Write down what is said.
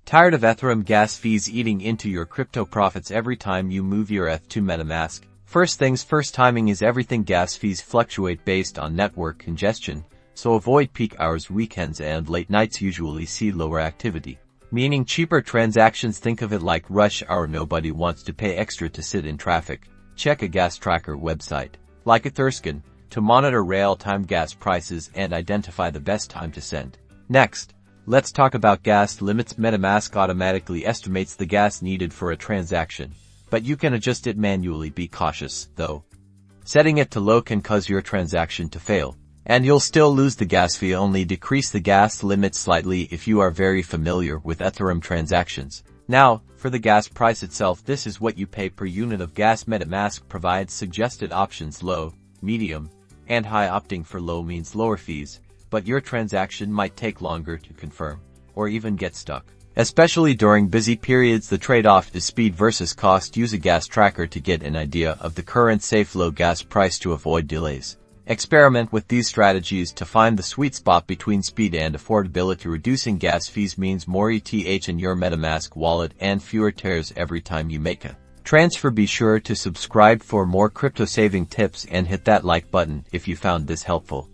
Tired of Ethereum gas fees eating into your crypto profits every time you move your ETH to Metamask? First things first, timing is everything. Gas fees fluctuate based on network congestion, so avoid peak hours. Weekends and late nights usually see lower activity, meaning cheaper transactions. Think of it like rush hour. Nobody wants to pay extra to sit in traffic. Check a gas tracker website, like Etherscan, to monitor real-time gas prices and identify the best time to send. Next, let's talk about gas limits. Metamask automatically estimates the gas needed for a transaction, but you can adjust it manually. Be cautious, though. Setting it to low can cause your transaction to fail, and you'll still lose the gas fee. Only decrease the gas limit slightly if you are very familiar with Ethereum transactions. Now, for the gas price itself, this is what you pay per unit of gas. Metamask provides suggested options: low, medium, and high. Opting for low means lower fees, but your transaction might take longer to confirm, or even get stuck. Especially during busy periods, the trade-off is speed versus cost. Use a gas tracker to get an idea of the current safe low gas price to avoid delays. Experiment with these strategies to find the sweet spot between speed and affordability. Reducing gas fees means more ETH in your Metamask wallet and fewer tears every time you make a transfer. Be sure to subscribe for more crypto saving tips and hit that like button if you found this helpful.